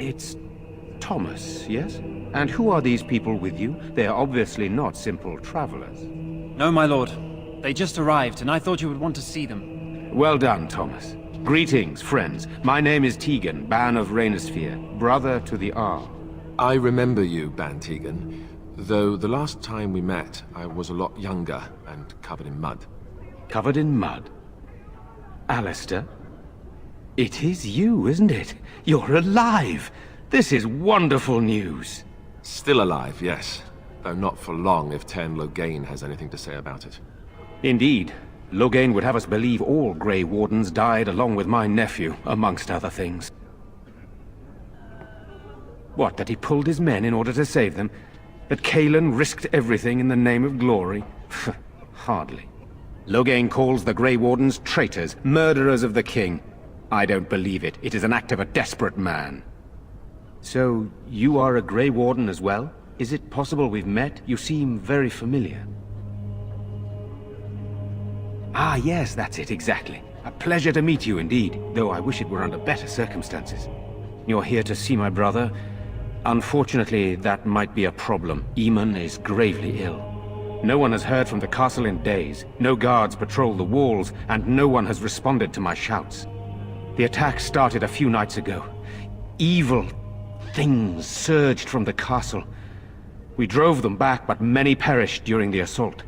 It's Thomas, yes? And who are these people with you? They are obviously not simple travelers. No, my lord. They just arrived, and I thought you would want to see them. Well done, Thomas. Greetings, friends. My name is Tegan, Ban of Rainersphere, brother to the Arl. I remember you, Ban Tegan, though the last time we met, I was a lot younger and covered in mud. Covered in mud? Alistair? It is you, isn't it? You're alive! This is wonderful news! Still alive, yes. Though not for long if Tern Loghain has anything to say about it. Indeed. Loghain would have us believe all Grey Wardens died along with my nephew, amongst other things. What, that he pulled his men in order to save them? That Cailan risked everything in the name of glory? Hardly. Loghain calls the Grey Wardens traitors, murderers of the king. I don't believe it. It is an act of a desperate man. So, you are a Grey Warden as well? Is it possible we've met? You seem very familiar. Ah, yes, that's it, exactly. A pleasure to meet you indeed, though I wish it were under better circumstances. You're here to see my brother? Unfortunately, that might be a problem. Eamon is gravely ill. No one has heard from the castle in days. No guards patrol the walls, and no one has responded to my shouts. The attack started a few nights ago. Evil things surged from the castle. We drove them back, but many perished during the assault.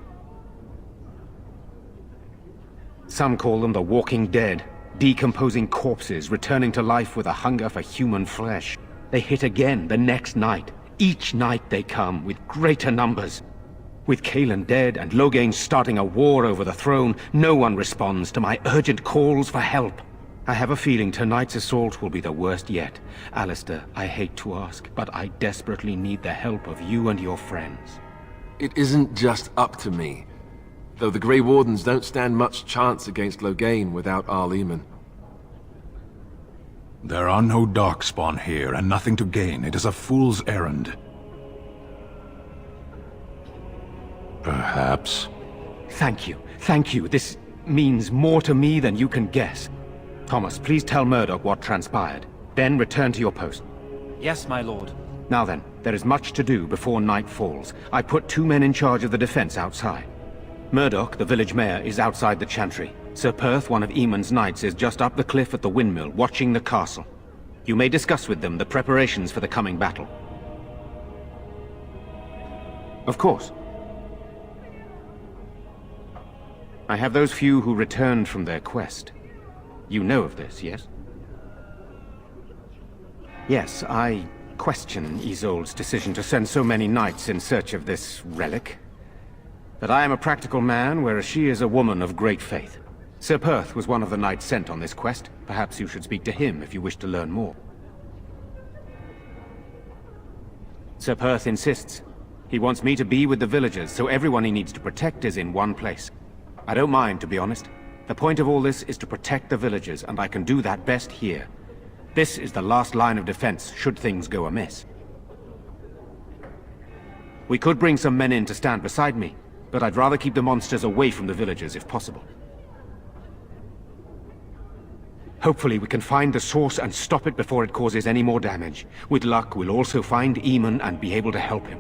Some call them the Walking Dead, decomposing corpses returning to life with a hunger for human flesh. They hit again the next night. Each night they come, with greater numbers. With Cailan dead and Loghain starting a war over the throne, no one responds to my urgent calls for help. I have a feeling tonight's assault will be the worst yet. Alistair, I hate to ask, but I desperately need the help of you and your friends. It isn't just up to me. Though the Grey Wardens don't stand much chance against Loghain without Arl Eamon. There are no Darkspawn here, and nothing to gain. It is a fool's errand. Perhaps. Thank you. Thank you. This means more to me than you can guess. Thomas, please tell Murdoch what transpired. Then return to your post. Yes, my lord. Now then, there is much to do before night falls. I put 2 men in charge of the defense outside. Murdoch, the village mayor, is outside the chantry. Sir Perth, one of Eamon's knights, is just up the cliff at the windmill, watching the castle. You may discuss with them the preparations for the coming battle. Of course. I have those few who returned from their quest. You know of this, yes? Yes, I question Isolde's decision to send so many knights in search of this relic. But I am a practical man, whereas she is a woman of great faith. Sir Perth was one of the knights sent on this quest. Perhaps you should speak to him if you wish to learn more. Sir Perth insists. He wants me to be with the villagers, so everyone he needs to protect is in one place. I don't mind, to be honest. The point of all this is to protect the villagers, and I can do that best here. This is the last line of defense, should things go amiss. We could bring some men in to stand beside me, but I'd rather keep the monsters away from the villagers if possible. Hopefully we can find the source and stop it before it causes any more damage. With luck, we'll also find Eamon and be able to help him.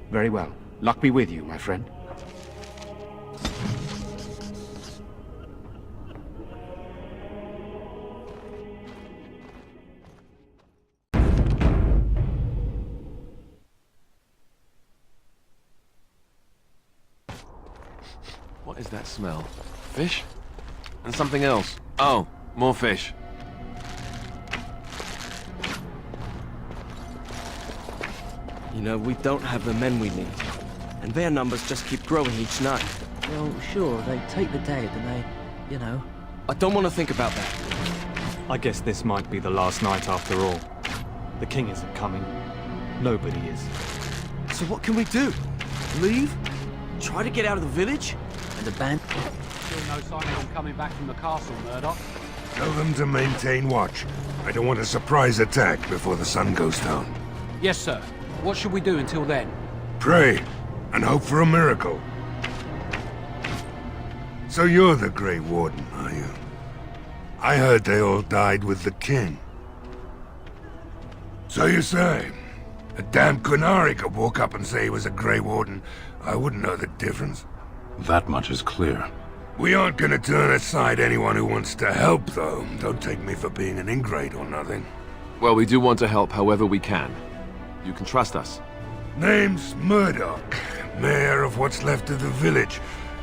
Very well. Luck be with you, my friend. What is that smell? Fish? And something else. Oh, more fish. You know, we don't have the men we need. And their numbers just keep growing each night. Well, sure, they take the dead and they, you know... I don't want to think about that. I guess this might be the last night after all. The king isn't coming. Nobody is. So what can we do? Leave? Try to get out of the village? And the band... Still no sign of them coming back from the castle, Murdoch. Tell them to maintain watch. I don't want a surprise attack before the sun goes down. Yes, sir. What should we do until then? Pray, and hope for a miracle. So you're the Grey Warden, are you? I heard they all died with the king. So you say? A damn Qunari could walk up and say he was a Grey Warden. I wouldn't know the difference. That much is clear. We aren't gonna turn aside anyone who wants to help, though. Don't take me for being an ingrate or nothing. Well, we do want to help however we can. You can trust us. Name's Murdoch, mayor of what's left of the village,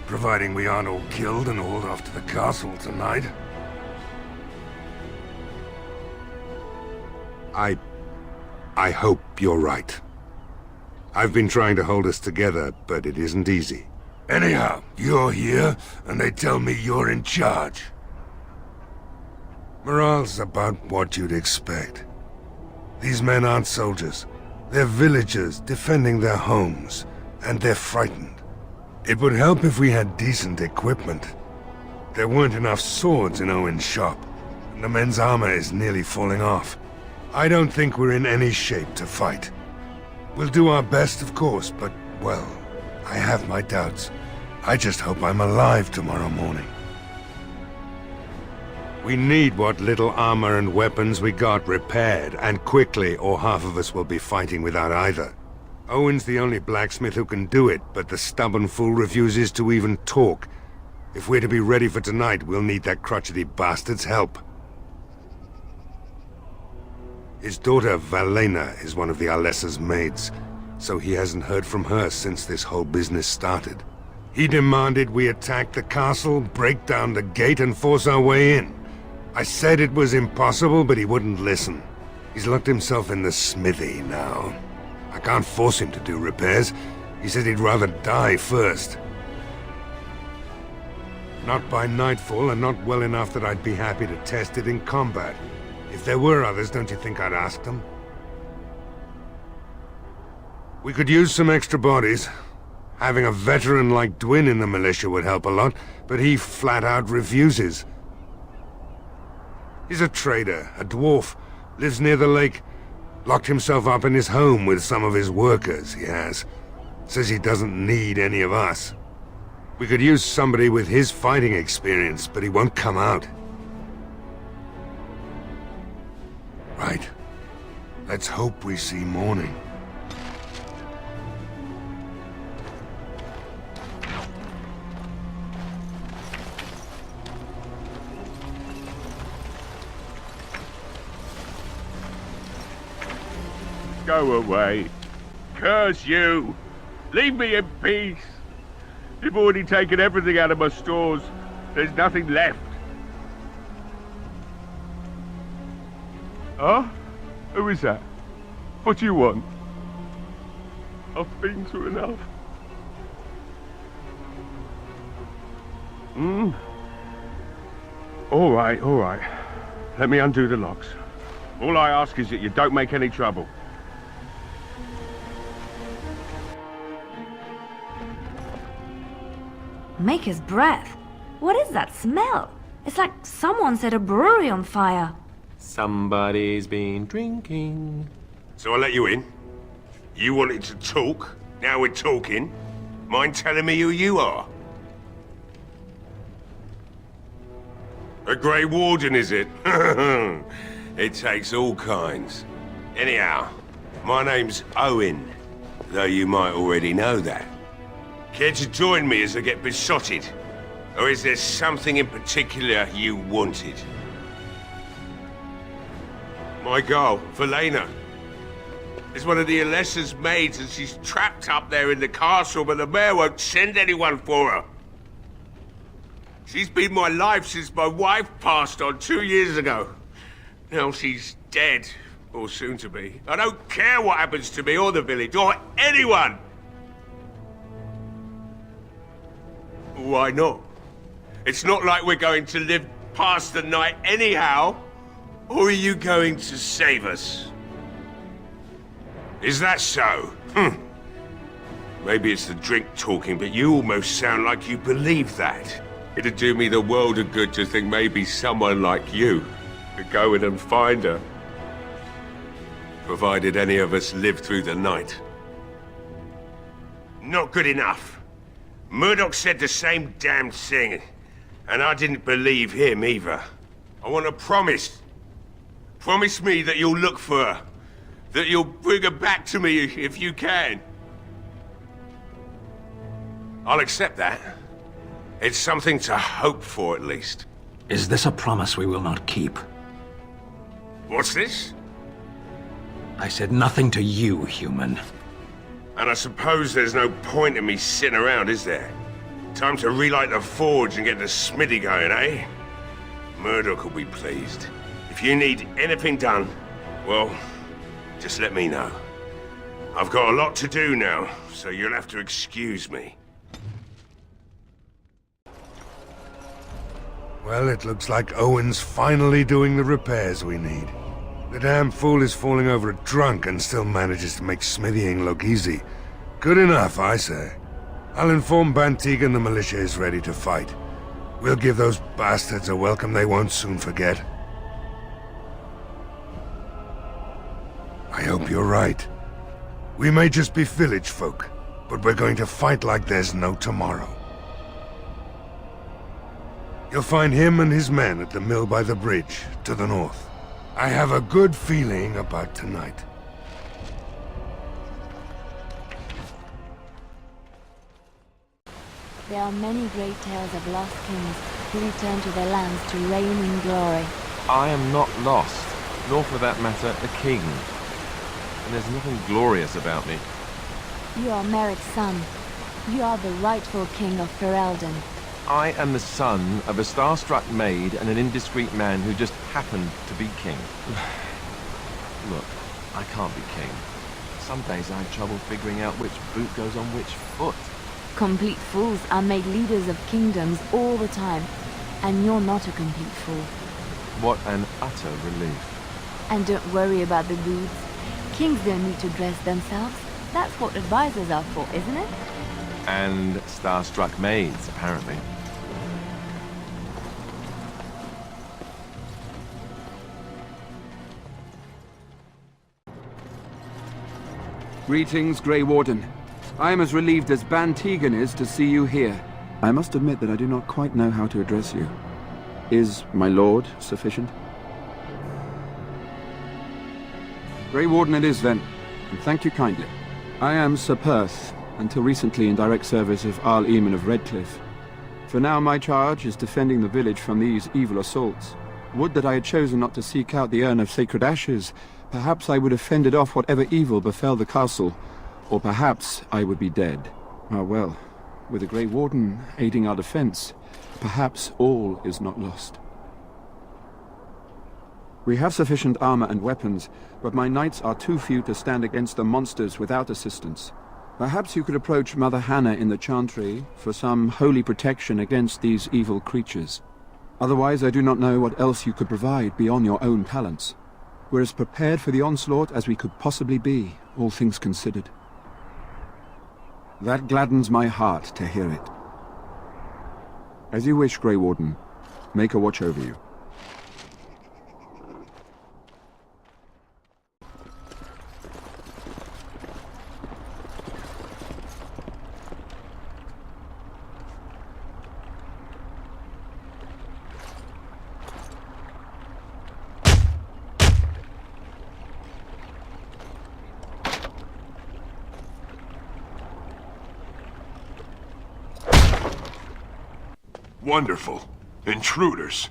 providing we aren't all killed and hauled off to the castle tonight. I hope you're right. I've been trying to hold us together, but it isn't easy. Anyhow, you're here, and they tell me you're in charge. Morale's about what you'd expect. These men aren't soldiers. They're villagers defending their homes, and they're frightened. It would help if we had decent equipment. There weren't enough swords in Owen's shop, and the men's armor is nearly falling off. I don't think we're in any shape to fight. We'll do our best, of course, but, well, I have my doubts. I just hope I'm alive tomorrow morning. We need what little armor and weapons we got repaired, and quickly, or half of us will be fighting without either. Owen's the only blacksmith who can do it, but the stubborn fool refuses to even talk. If we're to be ready for tonight, we'll need that crotchety bastard's help. His daughter, Valena, is one of the Alessa's maids, so he hasn't heard from her since this whole business started. He demanded we attack the castle, break down the gate, and force our way in. I said it was impossible, but he wouldn't listen. He's locked himself in the smithy now. I can't force him to do repairs. He said he'd rather die first. Not by nightfall, and not well enough that I'd be happy to test it in combat. If there were others, don't you think I'd ask them? We could use some extra bodies. Having a veteran like Dwyn in the militia would help a lot, but he flat out refuses. He's a trader, a dwarf, lives near the lake. Locked himself up in his home with some of his workers, he has. Says he doesn't need any of us. We could use somebody with his fighting experience, but he won't come out. Right. Let's hope we see morning. Go away. Curse you! Leave me in peace! You've already taken everything out of my stores. There's nothing left. Huh? Who is that? What do you want? I've been through enough. All right. Let me undo the locks. All I ask is that you don't make any trouble. Maker's breath. What is that smell? It's like someone set a brewery on fire. Somebody's been drinking. So I let you in. You wanted to talk. Now we're talking. Mind telling me who you are? A Grey Warden, is it? It takes all kinds. Anyhow, my name's Owen, though you might already know that. Care to join me as I get besotted? Or is there something in particular you wanted? My girl, Valena, is one of the Alessa's maids, and she's trapped up there in the castle, but the mayor won't send anyone for her. She's been my life since my wife passed on 2 years ago. Now she's dead, or soon to be. I don't care what happens to me or the village, or anyone! Why not? It's not like we're going to live past the night anyhow. Or are you going to save us? Is that so? Maybe it's the drink talking, but you almost sound like you believe that. It'd do me the world of good to think maybe someone like you could go in and find her. Provided any of us live through the night. Not good enough. Murdoch said the same damn thing, and I didn't believe him either. I want a promise. Promise me that you'll look for her. That you'll bring her back to me if you can. I'll accept that. It's something to hope for, at least. Is this a promise we will not keep? What's this? I said nothing to you, human. And I suppose there's no point in me sitting around, is there? Time to relight the forge and get the smithy going, eh? Murdoch will be pleased. If you need anything done, well, just let me know. I've got a lot to do now, so you'll have to excuse me. Well, it looks like Owen's finally doing the repairs we need. The damn fool is falling over drunk and still manages to make smithying look easy. Good enough, I say. I'll inform Bantigan the militia is ready to fight. We'll give those bastards a welcome they won't soon forget. I hope you're right. We may just be village folk, but we're going to fight like there's no tomorrow. You'll find him and his men at the mill by the bridge, to the north. I have a good feeling about tonight. There are many great tales of lost kings who return to their lands to reign in glory. I am not lost, nor for that matter, a king. And there's nothing glorious about me. You are Merrick's son. You are the rightful king of Ferelden. I am the son of a star-struck maid and an indiscreet man who just happened to be king. Look, I can't be king. Some days I have trouble figuring out which boot goes on which foot. Complete fools are made leaders of kingdoms all the time, and you're not a complete fool. What an utter relief. And don't worry about the boots. Kings don't need to dress themselves. That's what advisors are for, isn't it? And star-struck maids, apparently. Greetings, Grey Warden. I am as relieved as Bantigan is to see you here. I must admit that I do not quite know how to address you. Is my lord sufficient? Grey Warden it is then, and thank you kindly. I am Sir Perth, until recently in direct service of Arl Eamon of Redcliffe. For now my charge is defending the village from these evil assaults. Would that I had chosen not to seek out the urn of sacred ashes. Perhaps I would have fended off whatever evil befell the castle, or perhaps I would be dead. Ah well, with the Grey Warden aiding our defense, perhaps all is not lost. We have sufficient armor and weapons, but my knights are too few to stand against the monsters without assistance. Perhaps you could approach Mother Hannah in the Chantry for some holy protection against these evil creatures. Otherwise, I do not know what else you could provide beyond your own talents. We're as prepared for the onslaught as we could possibly be, all things considered. That gladdens my heart to hear it. As you wish, Grey Warden. Make a watch over you. Wonderful. Intruders.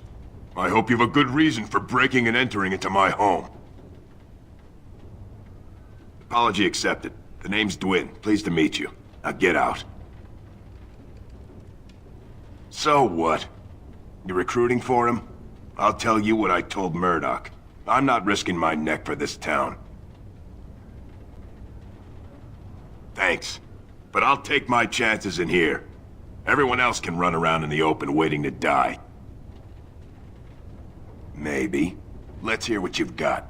I hope you have a good reason for breaking and entering into my home. Apology accepted. The name's Dwyn. Pleased to meet you. Now get out. So what? You're recruiting for him? I'll tell you what I told Murdoch. I'm not risking my neck for this town. Thanks. But I'll take my chances in here. Everyone else can run around in the open waiting to die. Maybe. Let's hear what you've got.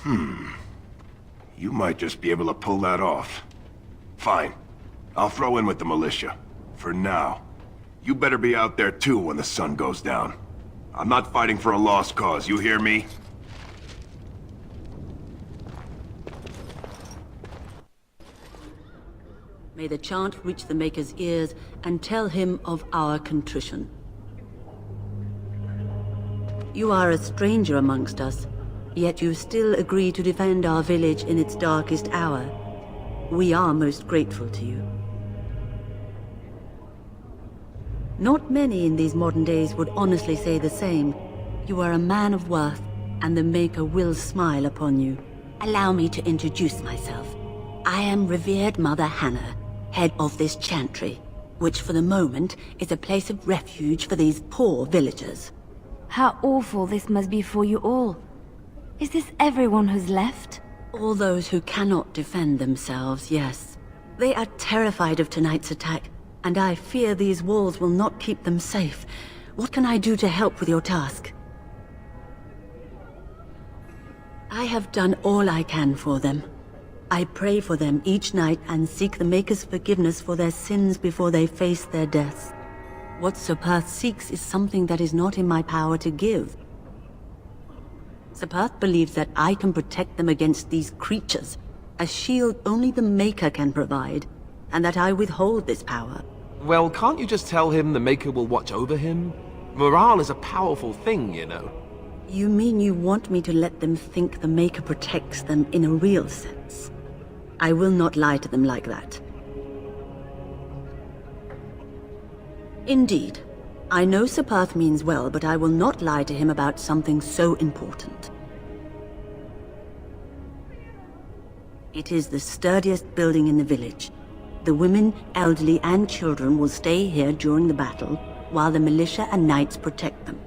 You might just be able to pull that off. Fine. I'll throw in with the militia. For now. You better be out there too when the sun goes down. I'm not fighting for a lost cause, you hear me? May the chant reach the Maker's ears and tell him of our contrition. You are a stranger amongst us, yet you still agree to defend our village in its darkest hour. We are most grateful to you. Not many in these modern days would honestly say the same. You are a man of worth, and the Maker will smile upon you. Allow me to introduce myself. I am revered Mother Hannah, head of this chantry, which for the moment is a place of refuge for these poor villagers. How awful this must be for you all. Is this everyone who's left? All those who cannot defend themselves, yes. They are terrified of tonight's attack, and I fear these walls will not keep them safe. What can I do to help with your task? I have done all I can for them. I pray for them each night and seek the Maker's forgiveness for their sins before they face their deaths. What Sir Perth seeks is something that is not in my power to give. Sir Perth believes that I can protect them against these creatures, a shield only the Maker can provide, and that I withhold this power. Well, can't you just tell him the Maker will watch over him? Morale is a powerful thing, you know. You mean you want me to let them think the Maker protects them in a real sense? I will not lie to them like that. Indeed. I know Sir Perth means well, but I will not lie to him about something so important. It is the sturdiest building in the village. The women, elderly, and children will stay here during the battle, while the militia and knights protect them.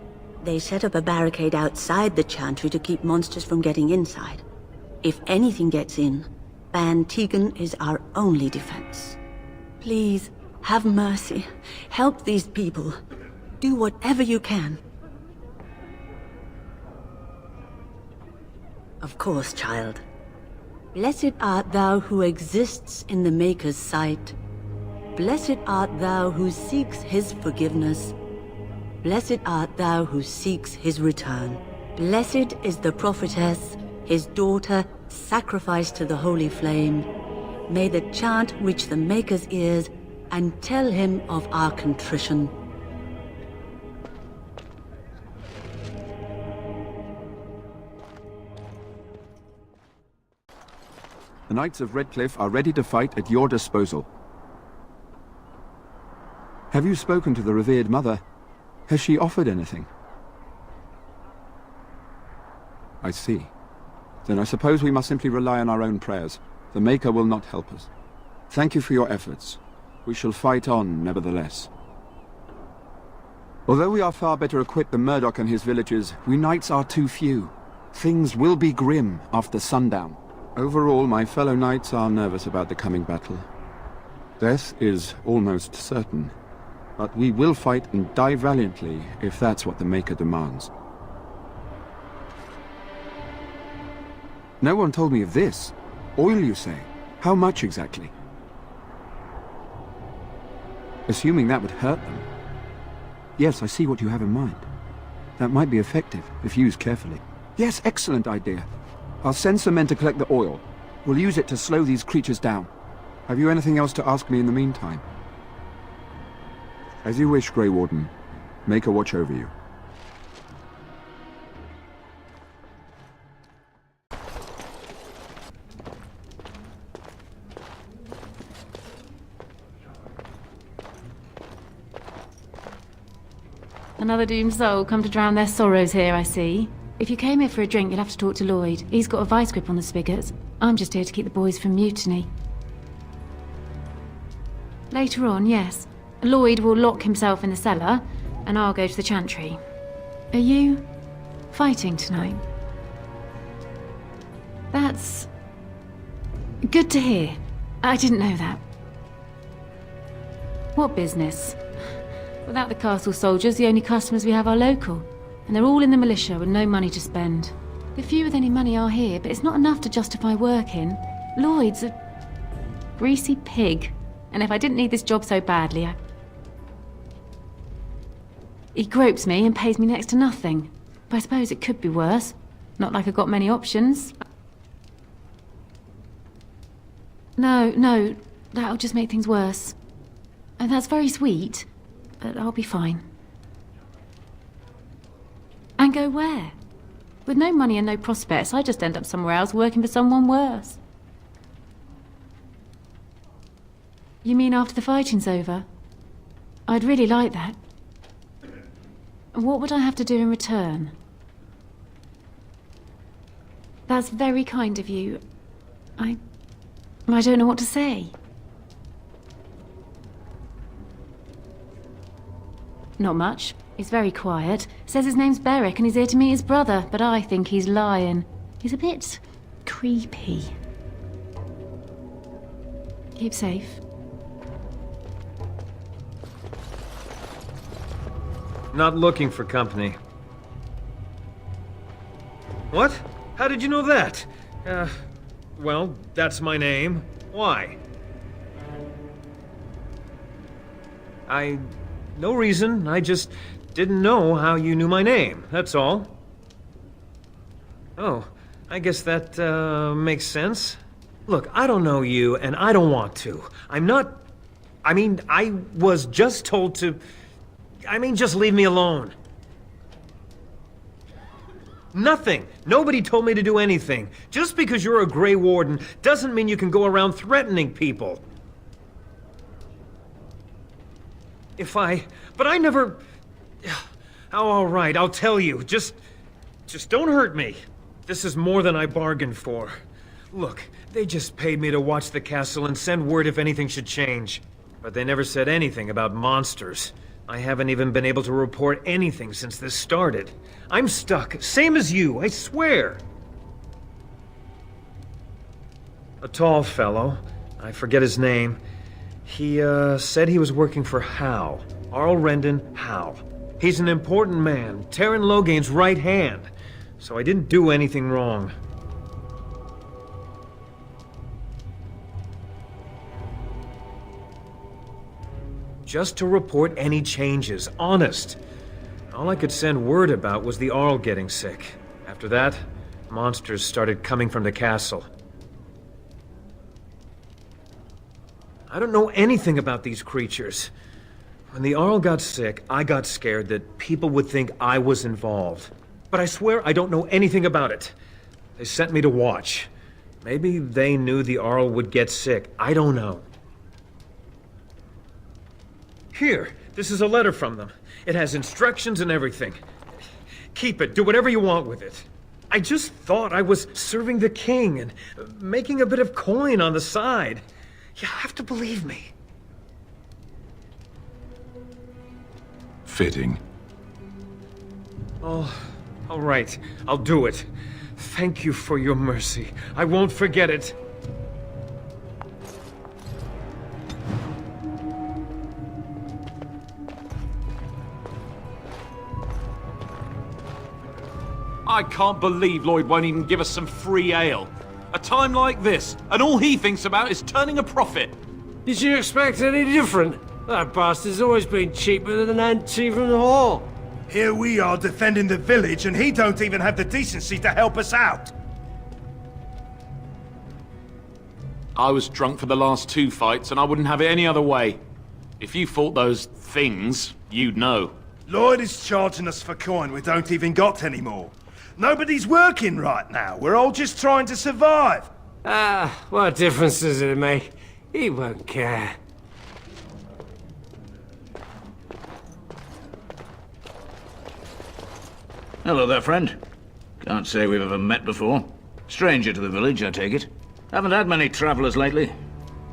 They set up a barricade outside the chantry to keep monsters from getting inside. If anything gets in, Ban Tegan is our only defense. Please, have mercy. Help these people. Do whatever you can. Of course, child. Blessed art thou who exists in the Maker's sight. Blessed art thou who seeks his forgiveness. Blessed art thou who seeks his return. Blessed is the prophetess, his daughter, sacrificed to the holy flame. May the chant reach the Maker's ears and tell him of our contrition. The Knights of Redcliffe are ready to fight at your disposal. Have you spoken to the revered mother? Has she offered anything? I see. Then I suppose we must simply rely on our own prayers. The Maker will not help us. Thank you for your efforts. We shall fight on, nevertheless. Although we are far better equipped than Murdoch and his villagers, we knights are too few. Things will be grim after sundown. Overall, my fellow knights are nervous about the coming battle. Death is almost certain, but we will fight and die valiantly if that's what the Maker demands. No one told me of this. Oil, you say? How much exactly? Assuming that would hurt them. Yes, I see what you have in mind. That might be effective, if used carefully. Yes, excellent idea. I'll send some men to collect the oil. We'll use it to slow these creatures down. Have you anything else to ask me in the meantime? As you wish, Grey Warden. Maker watch over you. Another doomed soul come to drown their sorrows here, I see. If you came here for a drink, you'll have to talk to Lloyd. He's got a vice grip on the spigots. I'm just here to keep the boys from mutiny. Later on, yes. Lloyd will lock himself in the cellar, and I'll go to the chantry. Are you fighting tonight? That's good to hear. I didn't know that. What business? Without the castle soldiers, the only customers we have are local. And they're all in the militia with no money to spend. The few with any money are here, but it's not enough to justify working. Lloyd's a greasy pig. And if I didn't need this job so badly, he gropes me and pays me next to nothing. But I suppose it could be worse. Not like I've got many options. No, That'll just make things worse. And that's very sweet, but I'll be fine. And go where? With no money and no prospects, I just end up somewhere else working for someone worse. You mean after the fighting's over? I'd really like that. What would I have to do in return? That's very kind of you. I don't know what to say. Not much. He's very quiet. Says his name's Beric and he's here to meet his brother, but I think he's lying. He's a bit creepy. Keep safe. Not looking for company. What? How did you know that? Well, that's my name. Why? No reason. I just didn't know how you knew my name, that's all. Oh, I guess that, makes sense. Look, I don't know you, and I don't want to. I was just told to... just leave me alone. Nothing. Nobody told me to do anything. Just because you're a Grey Warden doesn't mean you can go around threatening people. But I never... Oh, all right, I'll tell you. Just don't hurt me. This is more than I bargained for. Look, they just paid me to watch the castle and send word if anything should change. But they never said anything about monsters. I haven't even been able to report anything since this started. I'm stuck, same as you, I swear. A tall fellow, I forget his name. He, said he was working for Howe. Arl Rendon Howe. He's an important man, Terran Loghain's right hand. So I didn't do anything wrong. Just to report any changes, honest. All I could send word about was the Arl getting sick. After that, monsters started coming from the castle. I don't know anything about these creatures. When the Arl got sick, I got scared that people would think I was involved. But I swear I don't know anything about it. They sent me to watch. Maybe they knew the Arl would get sick. I don't know. Here, this is a letter from them. It has instructions and everything. Keep it, do whatever you want with it. I just thought I was serving the king and making a bit of coin on the side. You have to believe me. Fitting. Oh, all right. I'll do it. Thank you for your mercy. I won't forget it. I can't believe Lloyd won't even give us some free ale. A time like this, and all he thinks about is turning a profit. Did you expect any different? That bastard's always been cheaper than an ant from the hall. Here we are defending the village, and he don't even have the decency to help us out. I was drunk for the last 2 fights, and I wouldn't have it any other way. If you fought those things, you'd know. Lloyd is charging us for coin we don't even got anymore. Nobody's working right now. We're all just trying to survive. What difference does it make? He won't care. Hello there, friend. Can't say we've ever met before. Stranger to the village, I take it. Haven't had many travelers lately.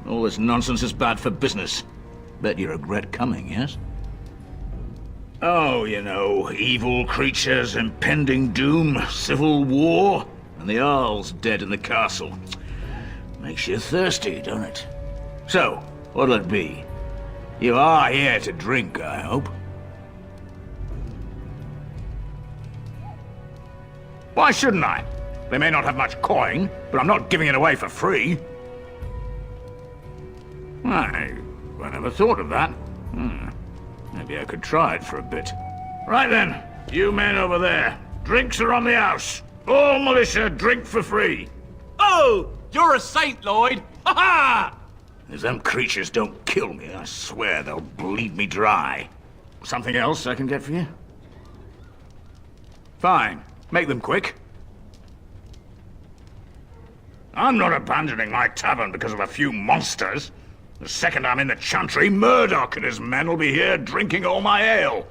All this nonsense is bad for business. Bet you regret coming, yes? Oh, you know, evil creatures, impending doom, civil war, and the Arl's dead in the castle. Makes you thirsty, don't it? So, what'll it be? You are here to drink, I hope. Why shouldn't I? They may not have much coin, but I'm not giving it away for free. I never thought of that. Maybe I could try it for a bit. Right then, you men over there. Drinks are on the house. All militia drink for free. Oh, you're a saint, Lloyd. Ha ha! If them creatures don't kill me, I swear they'll bleed me dry. Something else I can get for you? Fine. Make them quick. I'm not abandoning my tavern because of a few monsters. The second I'm in the chantry, Murdoch and his men will be here drinking all my ale.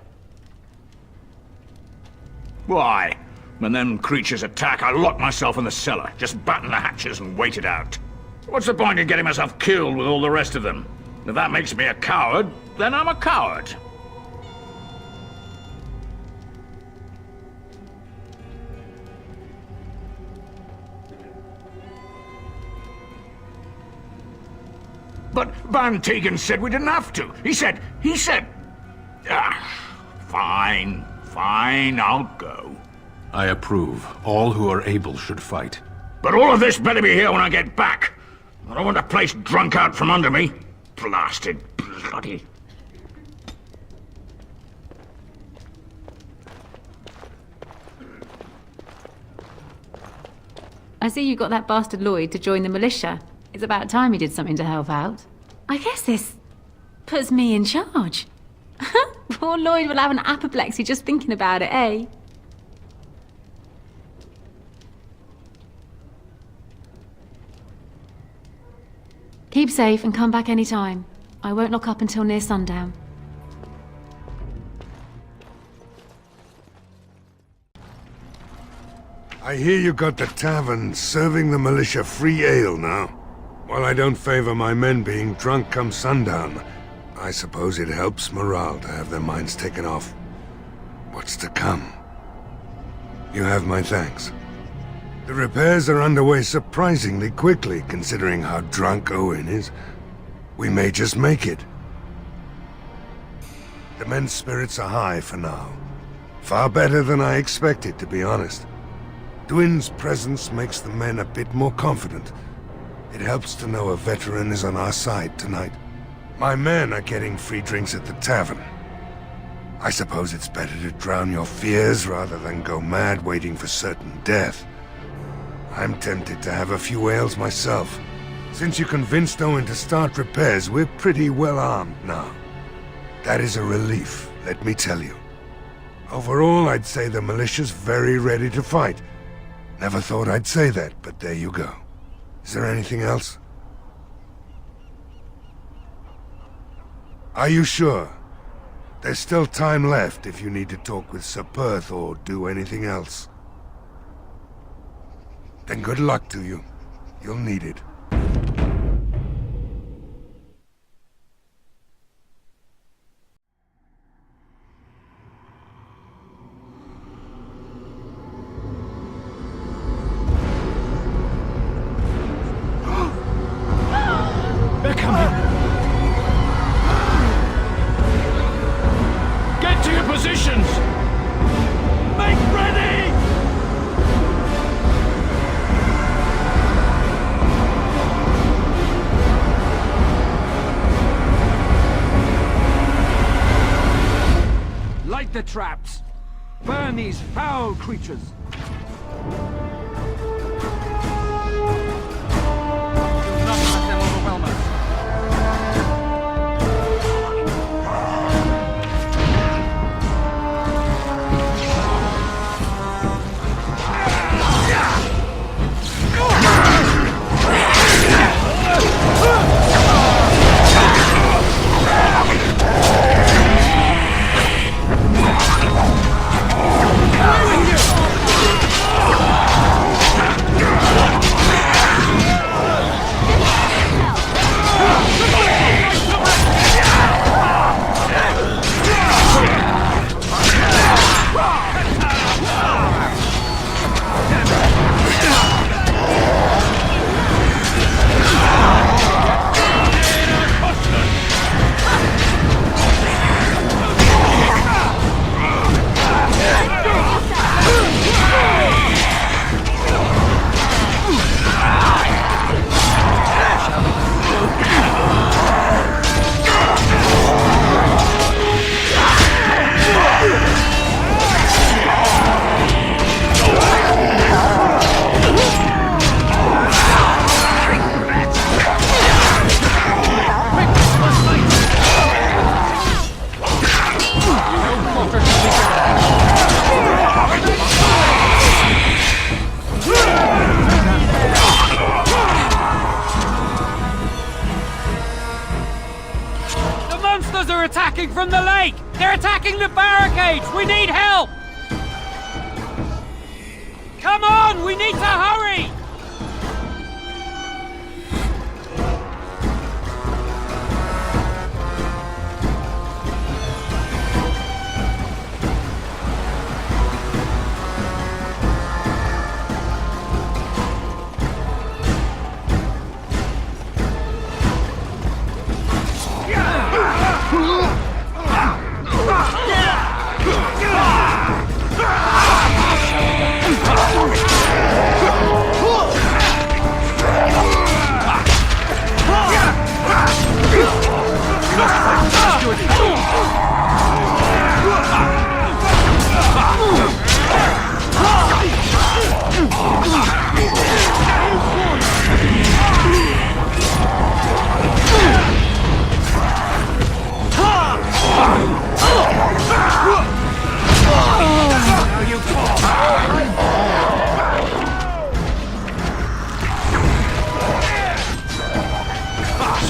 Why? When them creatures attack, I lock myself in the cellar, just batten the hatches and wait it out. What's the point in getting myself killed with all the rest of them? If that makes me a coward, then I'm a coward. But Van Tegan said we didn't have to. He said... Fine, I'll go. I approve. All who are able should fight. But all of this better be here when I get back. I don't want the place drunk out from under me. Blasted bloody... I see you got that bastard Lloyd to join the militia. It's about time he did something to help out. I guess this puts me in charge. Poor Lloyd will have an apoplexy just thinking about it, eh? Keep safe and come back any time. I won't lock up until near sundown. I hear you got the tavern serving the militia free ale now. While I don't favor my men being drunk come sundown, I suppose it helps morale to have their minds taken off what's to come. You have my thanks. The repairs are underway surprisingly quickly, considering how drunk Owen is. We may just make it. The men's spirits are high for now. Far better than I expected, to be honest. Dwin's presence makes the men a bit more confident. It helps to know a veteran is on our side tonight. My men are getting free drinks at the tavern. I suppose it's better to drown your fears rather than go mad waiting for certain death. I'm tempted to have a few ales myself. Since you convinced Owen to start repairs, we're pretty well armed now. That is a relief, let me tell you. Overall, I'd say the militia's very ready to fight. Never thought I'd say that, but there you go. Is there anything else? Are you sure? There's still time left if you need to talk with Sir Perth or do anything else. Then good luck to you. You'll need it. They're coming! Get to your positions! Make ready! Light the traps! Burn these foul creatures! Away with you! attacking from the lake! They're attacking the barricades! We need help! Come on! We need to hurry!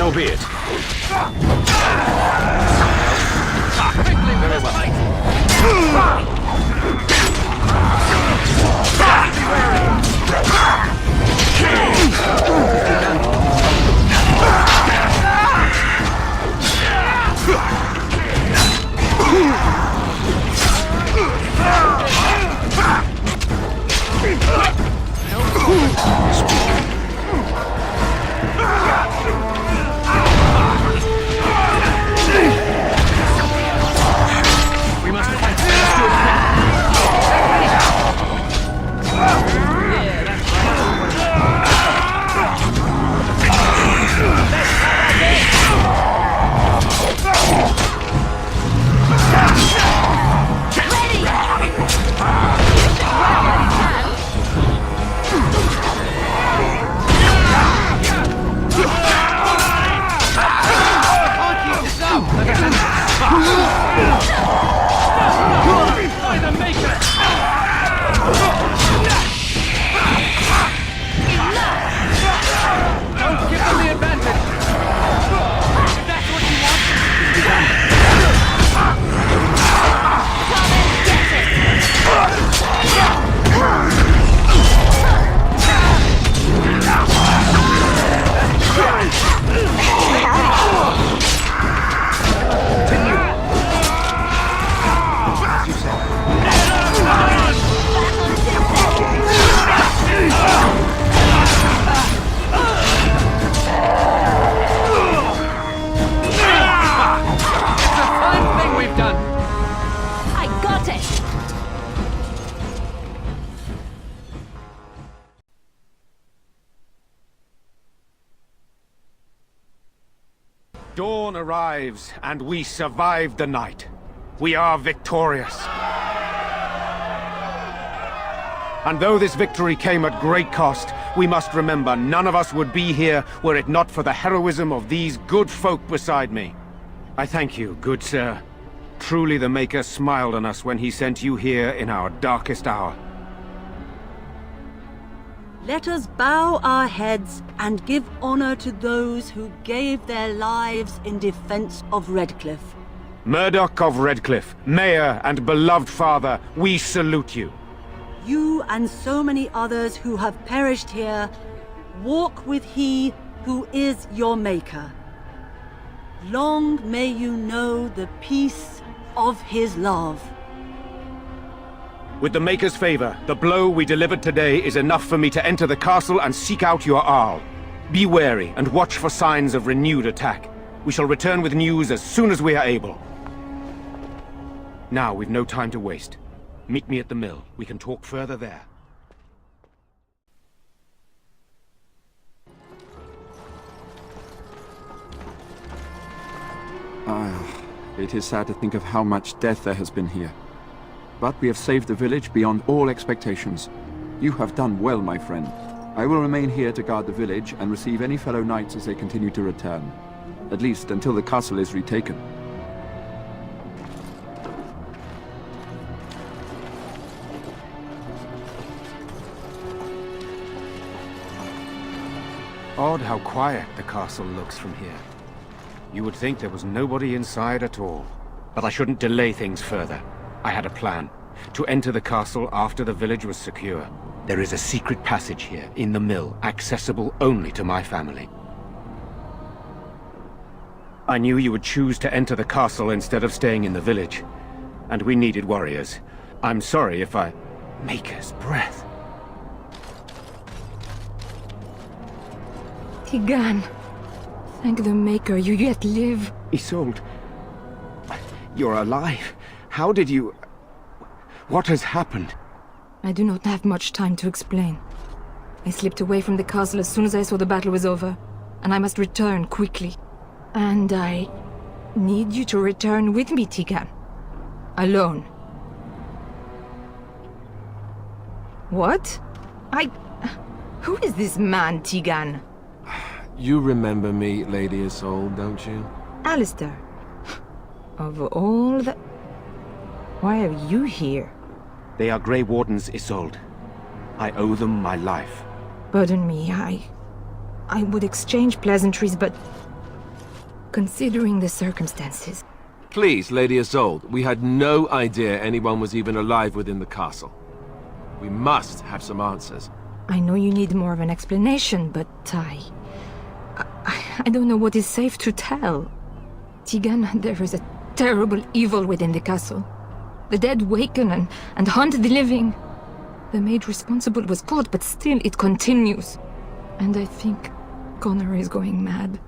So be it. Very well. Dawn arrives, and we survived the night. We are victorious. And though this victory came at great cost, we must remember none of us would be here were it not for the heroism of these good folk beside me. I thank you, good sir. Truly the Maker smiled on us when he sent you here in our darkest hour. Let us bow our heads and give honor to those who gave their lives in defense of Redcliffe. Murdoch of Redcliffe, Mayor and beloved father, we salute you. You and so many others who have perished here, walk with he who is your Maker. Long may you know the peace of his love. With the Maker's favor, the blow we delivered today is enough for me to enter the castle and seek out your Arl. Be wary and watch for signs of renewed attack. We shall return with news as soon as we are able. Now we've no time to waste. Meet me at the mill. We can talk further there. It is sad to think of how much death there has been here. But we have saved the village beyond all expectations. You have done well, my friend. I will remain here to guard the village and receive any fellow knights as they continue to return. At least until the castle is retaken. Odd how quiet the castle looks from here. You would think there was nobody inside at all. But I shouldn't delay things further. I had a plan. To enter the castle after the village was secure. There is a secret passage here, in the mill, accessible only to my family. I knew you would choose to enter the castle instead of staying in the village. And we needed warriors. I'm sorry if I... Maker's breath. Tigan. Thank the Maker you yet live. Isolde. You're alive. How did you... What has happened? I do not have much time to explain. I slipped away from the castle as soon as I saw the battle was over, and I must return quickly. And I need you to return with me, Tigan. Alone. What? Who is this man, Tigan? You remember me, Lady Isolde, don't you? Alistair. Of all the... Why are you here? They are Grey Wardens, Isolde. I owe them my life. Pardon me, I would exchange pleasantries, but... Considering the circumstances... Please, Lady Isolde, we had no idea anyone was even alive within the castle. We must have some answers. I know you need more of an explanation, but I don't know what is safe to tell. Tigan, there is a terrible evil within the castle. The dead waken and haunt the living. The maid responsible was caught, but still it continues. And I think Connor is going mad.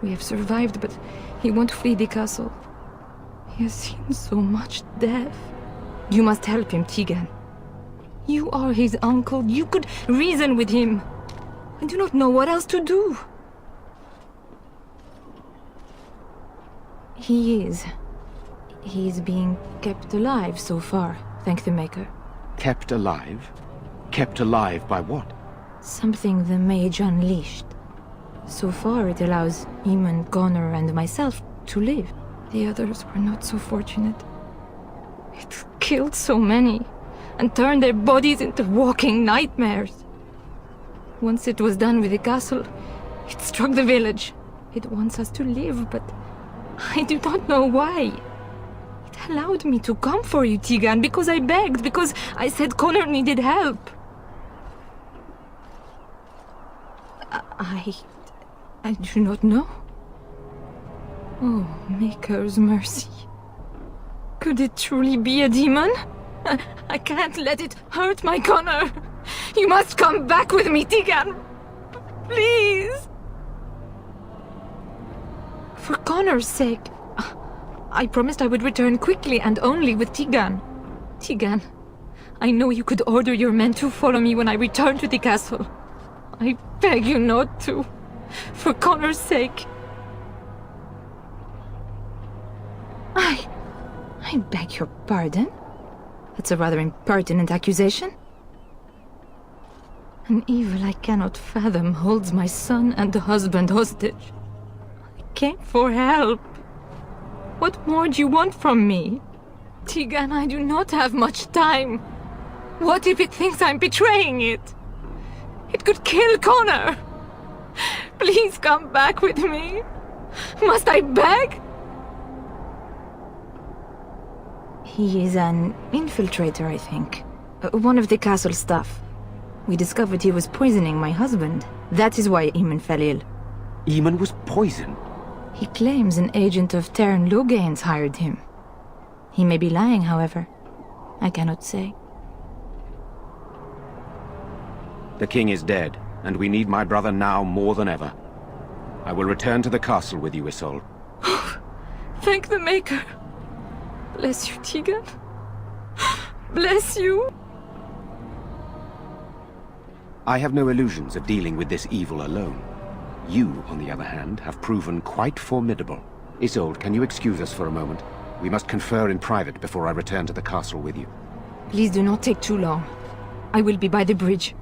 We have survived, but he won't flee the castle. He has seen so much death. You must help him, Tigan. You are his uncle. You could reason with him. I do not know what else to do. He is being kept alive so far, thank the Maker. Kept alive? Kept alive by what? Something the mage unleashed. So far it allows Eamon, Connor, and myself to live. The others were not so fortunate. It killed so many, and turned their bodies into walking nightmares. Once it was done with the castle, it struck the village. It wants us to live, but I do not know why. It allowed me to come for you, Tigan, because I begged, because I said Connor needed help. I do not know. Oh, Maker's mercy. Could it truly be a demon? I can't let it hurt my Connor. You must come back with me, Tigan. Please. For Connor's sake. I promised I would return quickly and only with Tigan. Tigan, I know you could order your men to follow me when I return to the castle. I beg you not to. For Connor's sake. I beg your pardon? That's a rather impertinent accusation. An evil I cannot fathom holds my son and husband hostage. I came for help. What more do you want from me? Tigan, I do not have much time. What if it thinks I'm betraying it? It could kill Connor. Please come back with me. Must I beg? He is an infiltrator, I think. One of the castle staff. We discovered he was poisoning my husband. That is why Eamon fell ill. Eamon was poisoned? He claims an agent of Terran Logain's hired him. He may be lying, however. I cannot say. The king is dead, and we need my brother now more than ever. I will return to the castle with you, Isolde. Thank the Maker. Bless you, Tigan. Bless you. I have no illusions of dealing with this evil alone. You, on the other hand, have proven quite formidable. Isolde, can you excuse us for a moment? We must confer in private before I return to the castle with you. Please do not take too long. I will be by the bridge.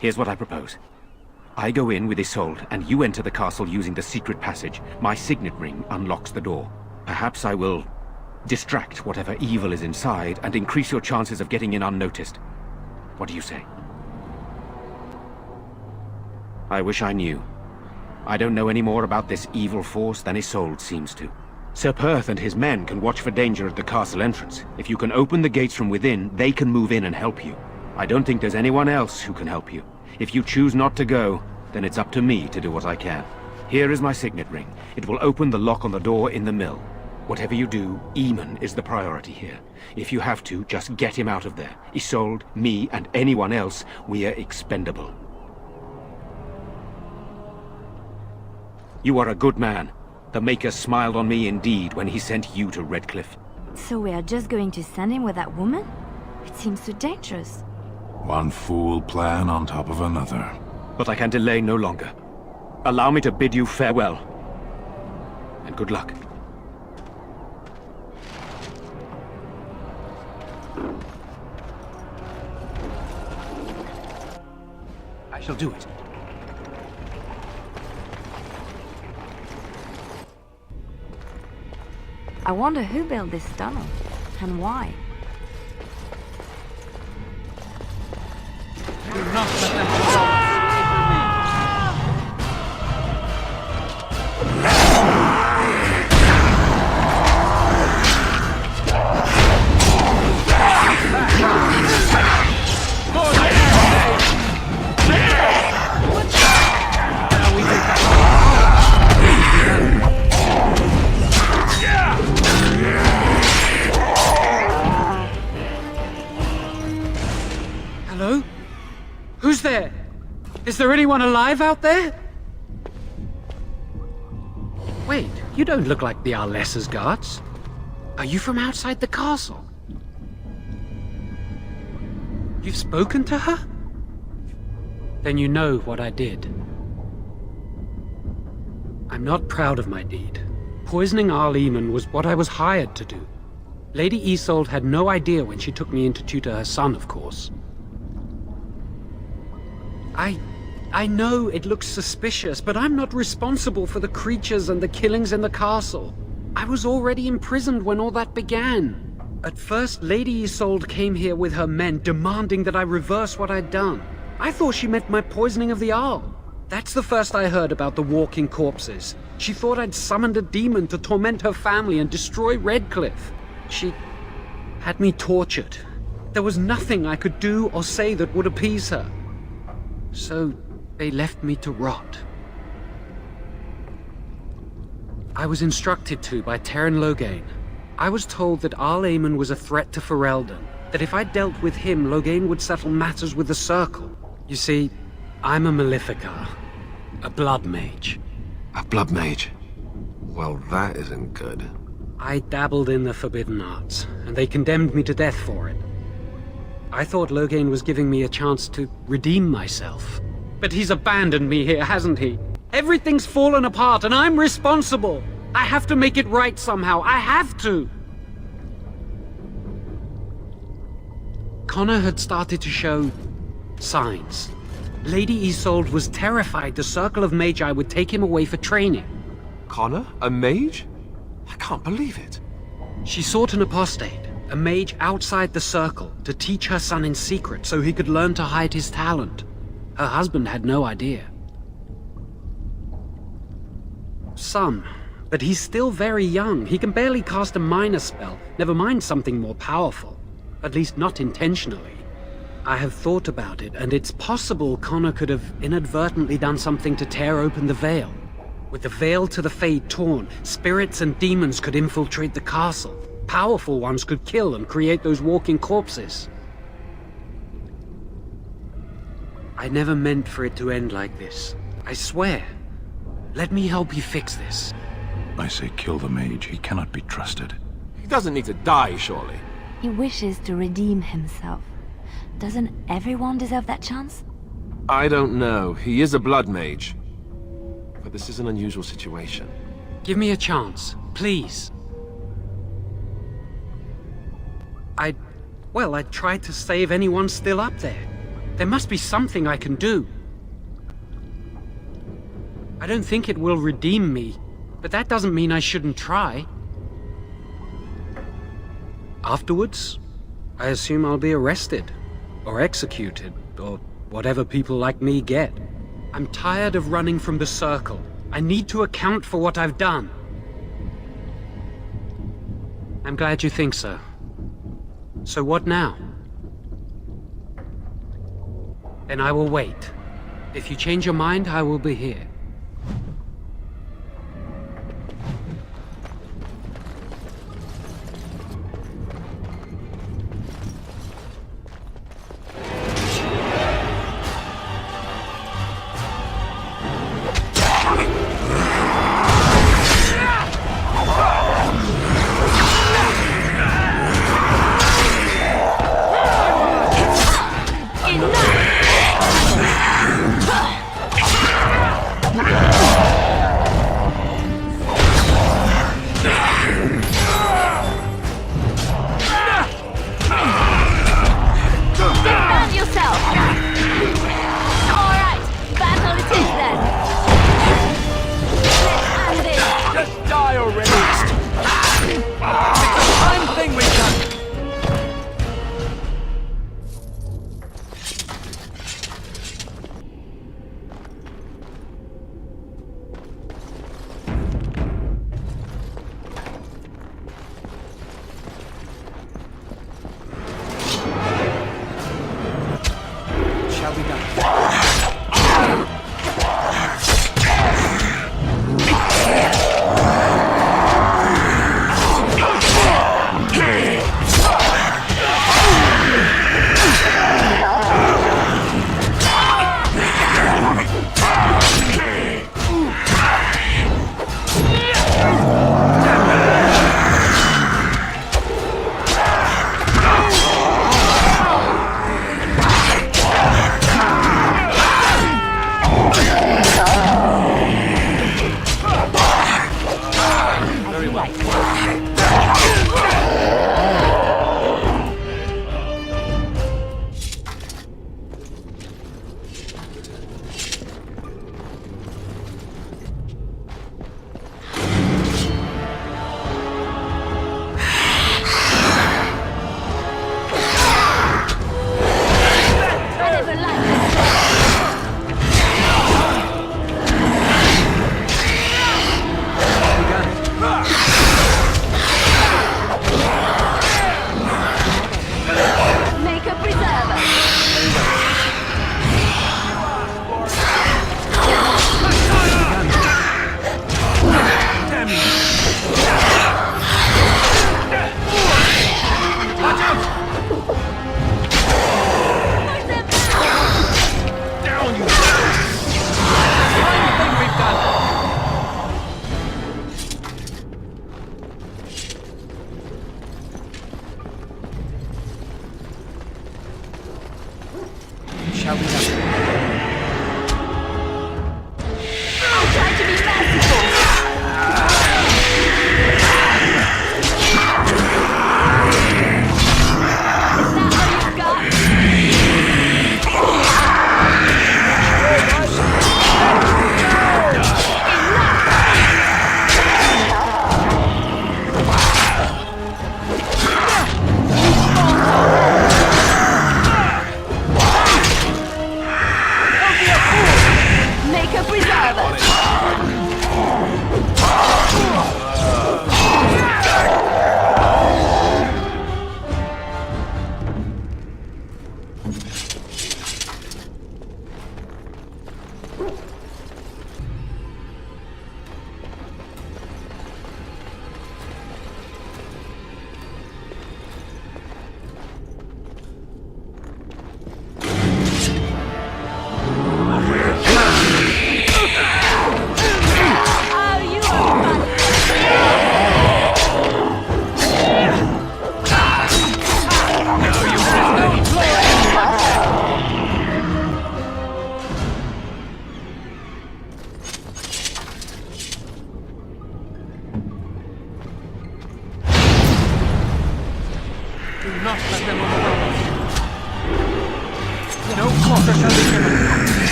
Here's what I propose. I go in with Isolde, and you enter the castle using the secret passage. My signet ring unlocks the door. Perhaps I will distract whatever evil is inside and increase your chances of getting in unnoticed. What do you say? I wish I knew. I don't know any more about this evil force than Isolde seems to. Sir Perth and his men can watch for danger at the castle entrance. If you can open the gates from within, they can move in and help you. I don't think there's anyone else who can help you. If you choose not to go, then it's up to me to do what I can. Here is my signet ring. It will open the lock on the door in the mill. Whatever you do, Eamon is the priority here. If you have to, just get him out of there. Isolde, me, and anyone else, we are expendable. You are a good man. The Maker smiled on me indeed when he sent you to Redcliffe. So we are just going to send him with that woman? It seems so dangerous. One fool plan on top of another. But I can delay no longer. Allow me to bid you farewell. And good luck. I shall do it. I wonder who built this tunnel, and why. Do not let them fall. Hello? Who's there? Is there anyone alive out there? Wait, you don't look like the Arlessa's guards. Are you from outside the castle? You've spoken to her? Then you know what I did. I'm not proud of my deed. Poisoning Eamon was what I was hired to do. Lady Isolde had no idea when she took me in to tutor her son, of course. I know it looks suspicious, but I'm not responsible for the creatures and the killings in the castle. I was already imprisoned when all that began. At first, Lady Isolde came here with her men, demanding that I reverse what I'd done. I thought she meant my poisoning of the Arl. That's the first I heard about the walking corpses. She thought I'd summoned a demon to torment her family and destroy Redcliffe. She had me tortured. There was nothing I could do or say that would appease her. So they left me to rot. I was instructed to by Teyrn Loghain. I was told that Eamon was a threat to Ferelden, that if I dealt with him, Loghain would settle matters with the Circle. You see, I'm a Maleficar, a blood mage. A blood mage? Well, that isn't good. I dabbled in the forbidden arts, and they condemned me to death for it. I thought Loghain was giving me a chance to redeem myself. But he's abandoned me here, hasn't he? Everything's fallen apart, and I'm responsible! I have to make it right somehow, I have to! Connor had started to show signs. Lady Isolde was terrified the Circle of Magi would take him away for training. Connor? A mage? I can't believe it. She sought an apostate, a mage outside the Circle, to teach her son in secret so he could learn to hide his talent. Her husband had no idea. Some, but he's still very young. He can barely cast a minor spell, never mind something more powerful. At least not intentionally. I have thought about it, and it's possible Connor could have inadvertently done something to tear open the veil. With the veil to the Fade torn, spirits and demons could infiltrate the castle. Powerful ones could kill and create those walking corpses. I never meant for it to end like this. I swear. Let me help you fix this. I say kill the mage. He cannot be trusted. He doesn't need to die, surely. He wishes to redeem himself. Doesn't everyone deserve that chance? I don't know. He is a blood mage. But this is an unusual situation. Give me a chance, please. I'd try to save anyone still up there. There must be something I can do. I don't think it will redeem me, but that doesn't mean I shouldn't try. Afterwards, I assume I'll be arrested, or executed, or whatever people like me get. I'm tired of running from the Circle. I need to account for what I've done. I'm glad you think so. So what now? Then I will wait. If you change your mind, I will be here.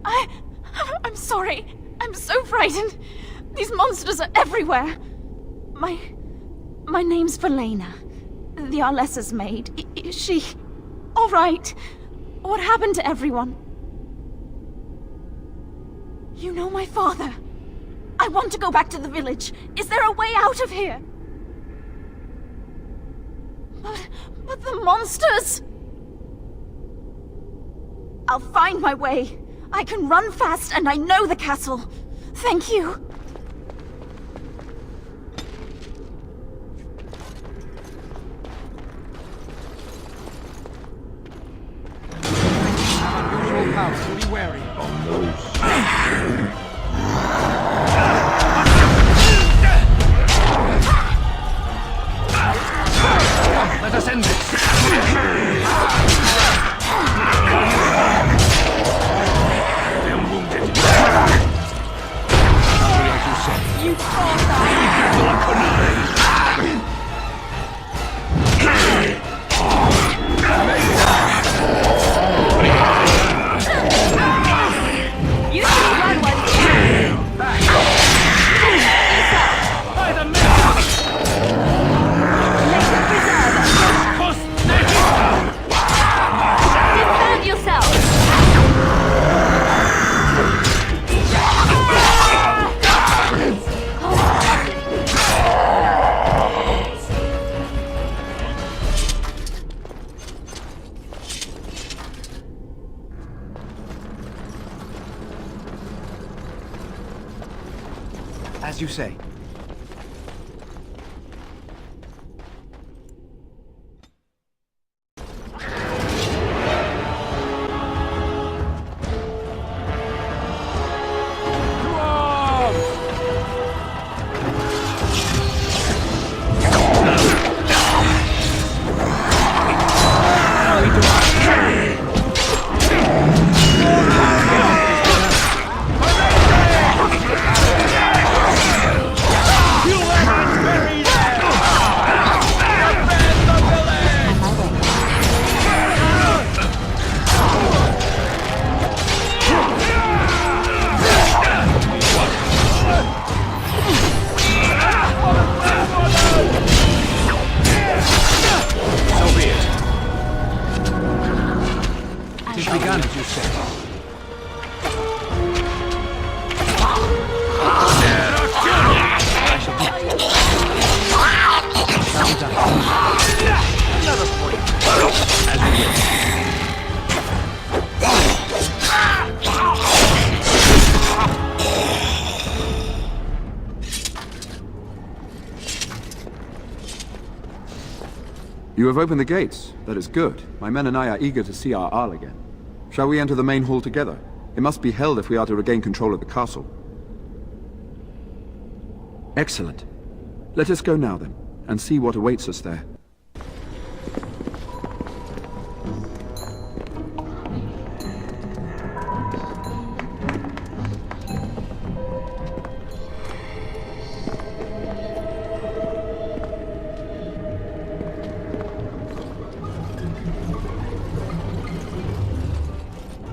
I'm sorry. I'm so frightened. These monsters are everywhere. My name's Verlaine. The Arlessa's maid. Is she all right? What happened to everyone? You know my father. I want to go back to the village. Is there a way out of here? But the monsters! I'll find my way. I can run fast and I know the castle. Thank you. Be wary. Let us end this. I am wounded. As you said. You thought that. You can run one. By the man! Defend yourself! As you say. You have opened the gates. That is good. My men and I are eager to see our Arl again. Shall we enter the main hall together? It must be held if we are to regain control of the castle. Excellent. Let us go now then, and see what awaits us there.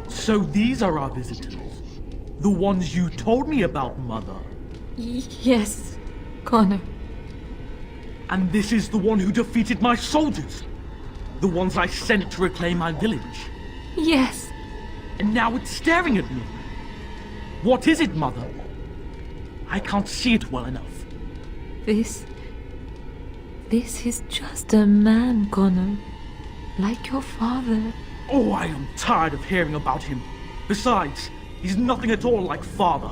So these are our visitors? The ones you told me about, Mother? Yes, Connor. And this is the one who defeated my soldiers? The ones I sent to reclaim my village? Yes. And now it's staring at me. What is it, Mother? I can't see it well enough. This is just a man, Connor. Like your father. Oh, I am tired of hearing about him. Besides, he's nothing at all like Father.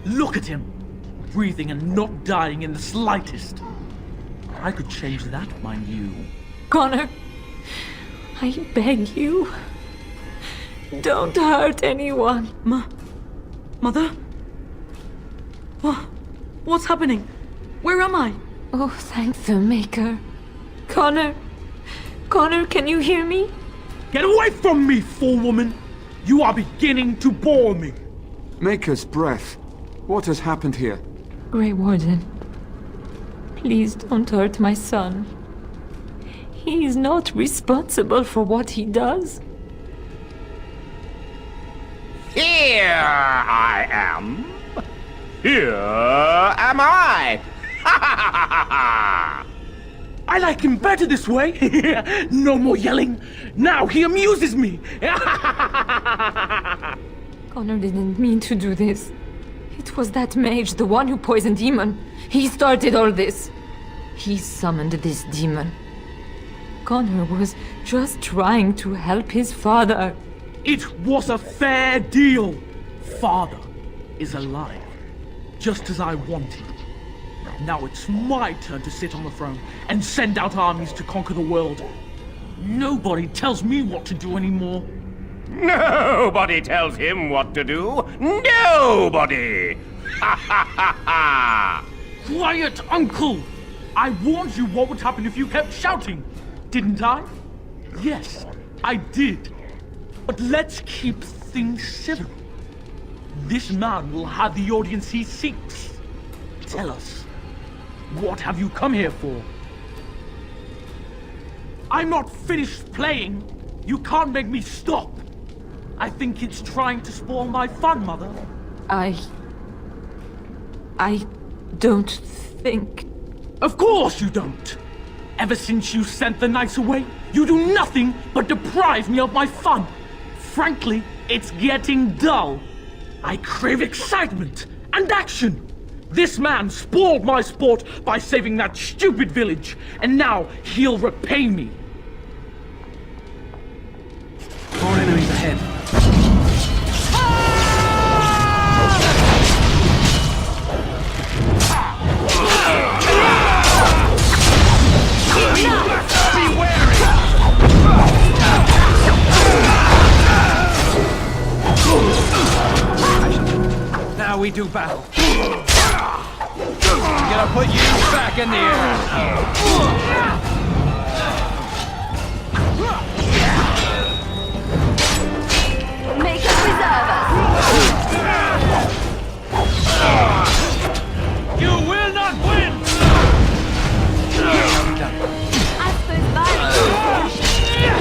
Look at him. Breathing and not dying in the slightest. I could change that, mind you. Connor, I beg you. Don't hurt anyone. Mother? What's happening? Where am I? Oh, thank the Maker. Connor, can you hear me? Get away from me, fool woman! You are beginning to bore me. Maker's breath. What has happened here? Grey Warden, please don't hurt my son. He is not responsible for what he does. Here I am. Here am I. I like him better this way. No more yelling. Now he amuses me. Connor didn't mean to do this. It was that mage, the one who poisoned Demon. He started all this. He summoned this demon. Connor was just trying to help his father. It was a fair deal. Father is alive, just as I wanted. Now it's my turn to sit on the throne and send out armies to conquer the world. Nobody tells me what to do anymore. Nobody tells him what to do. Nobody. Quiet, Uncle! I warned you what would happen if you kept shouting, didn't I? Yes, I did. But let's keep things civil. This man will have the audience he seeks. Tell us, what have you come here for? I'm not finished playing. You can't make me stop. I think it's trying to spoil my fun, Mother. I don't think... Of course you don't! Ever since you sent the knights away, you do nothing but deprive me of my fun. Frankly, it's getting dull. I crave excitement and action. This man spoiled my sport by saving that stupid village, and now he'll repay me. More enemies ahead. Now we do battle. I'm gonna put you back in the air. Make us reserve us. You will not win! I suppose violence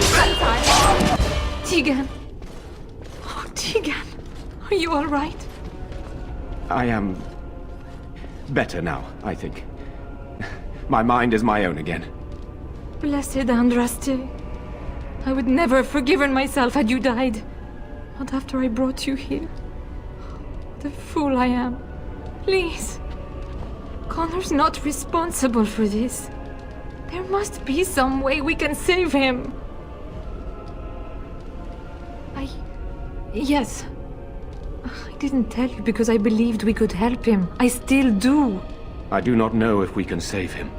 sometimes. Tegan. Oh, Tegan. Are you all right? I am better now, I think. My mind is my own again. Blessed Andraste. I would never have forgiven myself had you died. Not after I brought you here. The fool I am. Please. Connor's not responsible for this. There must be some way we can save him. Yes. I didn't tell you because I believed we could help him. I still do. I do not know if we can save him.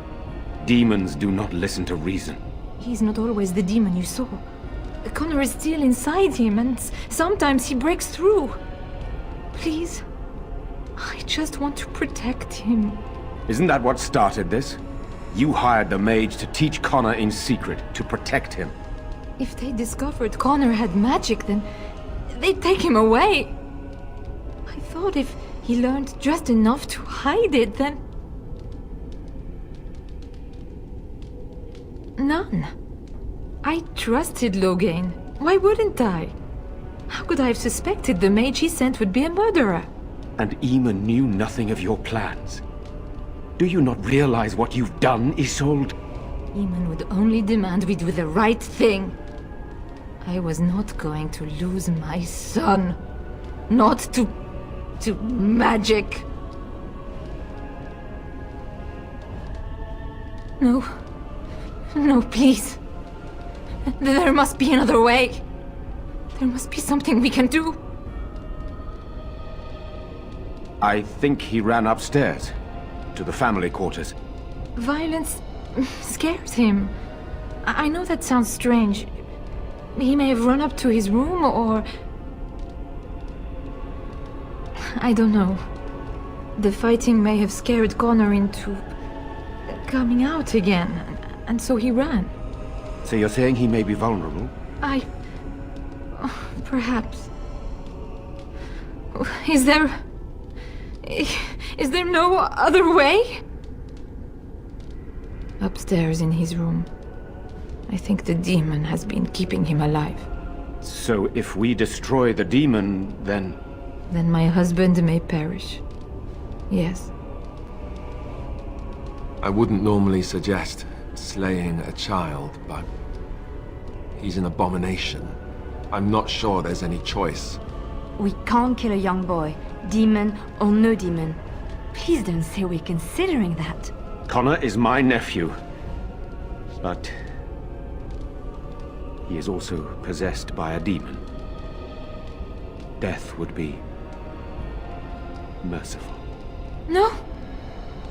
Demons do not listen to reason. He's not always the demon you saw. Connor is still inside him, and sometimes he breaks through. Please. I just want to protect him. Isn't that what started this? You hired the mage to teach Connor in secret, to protect him. If they discovered Connor had magic, then they'd take him away. I thought if he learned just enough to hide it, then... None. I trusted Logain. Why wouldn't I? How could I have suspected the mage he sent would be a murderer? And Eamon knew nothing of your plans. Do you not realize what you've done, Isolde? Eamon would only demand we do the right thing. I was not going to lose my son. Not to magic. No. No, please. There must be another way. There must be something we can do. I think he ran upstairs, to the family quarters. Violence scares him. I know that sounds strange. He may have run up to his room, or... I don't know. The fighting may have scared Connor into... coming out again, and so he ran. So you're saying he may be vulnerable? Perhaps. Is there no other way? Upstairs in his room. I think the demon has been keeping him alive. So if we destroy the demon, then... Then my husband may perish. Yes. I wouldn't normally suggest slaying a child, but he's an abomination. I'm not sure there's any choice. We can't kill a young boy, demon or no demon. Please don't say we're considering that. Connor is my nephew. But... he is also possessed by a demon. Death would be... merciful. No?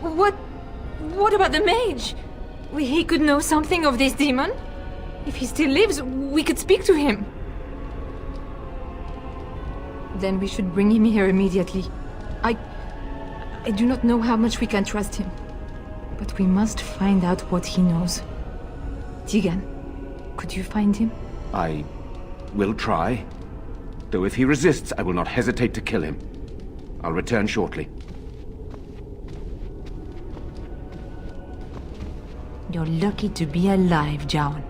What about the mage? He could know something of this demon? If he still lives, we could speak to him. Then we should bring him here immediately. I do not know how much we can trust him. But we must find out what he knows. Tegan, could you find him? I will try. Though if he resists, I will not hesitate to kill him. I'll return shortly. You're lucky to be alive, John.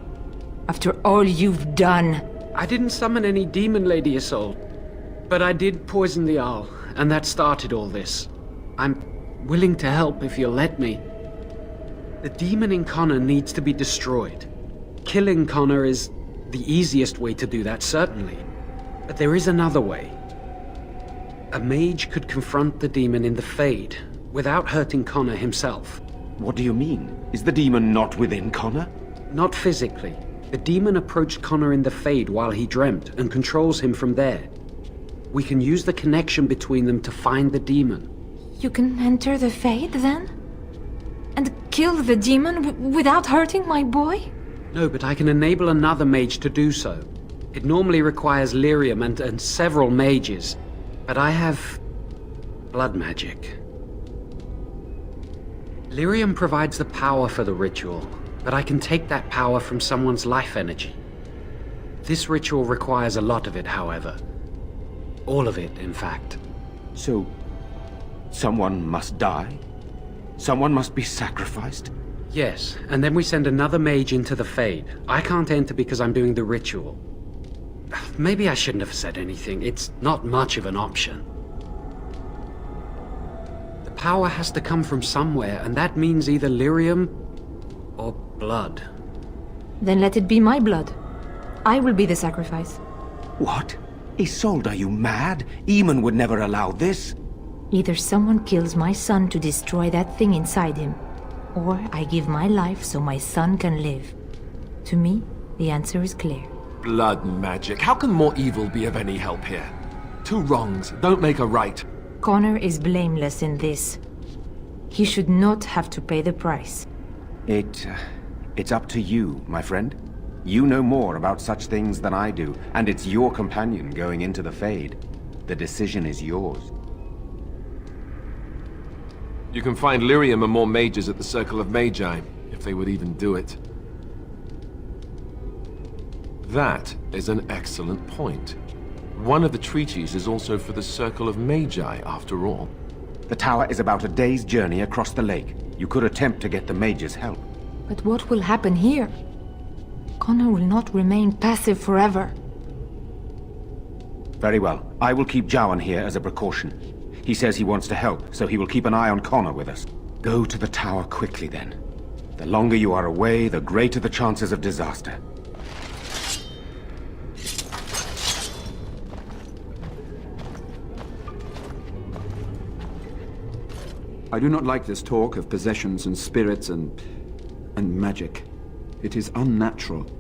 After all you've done. I didn't summon any demon, Lady Isolde. But I did poison the owl, and that started all this. I'm willing to help if you'll let me. The demon in Connor needs to be destroyed. Killing Connor is the easiest way to do that, certainly. But there is another way. A mage could confront the demon in the Fade, without hurting Connor himself. What do you mean? Is the demon not within Connor? Not physically. The demon approached Connor in the Fade while he dreamt, and controls him from there. We can use the connection between them to find the demon. You can enter the Fade, then? And kill the demon without hurting my boy? No, but I can enable another mage to do so. It normally requires lyrium and several mages. But I have... blood magic. Lyrium provides the power for the ritual, but I can take that power from someone's life energy. This ritual requires a lot of it, however. All of it, in fact. So, someone must die? Someone must be sacrificed? Yes, and then we send another mage into the Fade. I can't enter because I'm doing the ritual. Maybe I shouldn't have said anything. It's not much of an option. The power has to come from somewhere, and that means either lyrium or blood. Then let it be my blood. I will be the sacrifice. What? Isolde, are you mad? Eamon would never allow this. Either someone kills my son to destroy that thing inside him, or I give my life so my son can live. To me, the answer is clear. Blood magic. How can more evil be of any help here? Two wrongs don't make a right. Connor is blameless in this. He should not have to pay the price. It's up to you, my friend. You know more about such things than I do, and it's your companion going into the Fade. The decision is yours. You can find lyrium and more mages at the Circle of Magi, if they would even do it. That is an excellent point. One of the treaties is also for the Circle of Magi, after all. The tower is about a day's journey across the lake. You could attempt to get the mages' help. But what will happen here? Connor will not remain passive forever. Very well. I will keep Jowan here as a precaution. He says he wants to help, so he will keep an eye on Connor with us. Go to the tower quickly, then. The longer you are away, the greater the chances of disaster. I do not like this talk of possessions and spirits and magic. It is unnatural.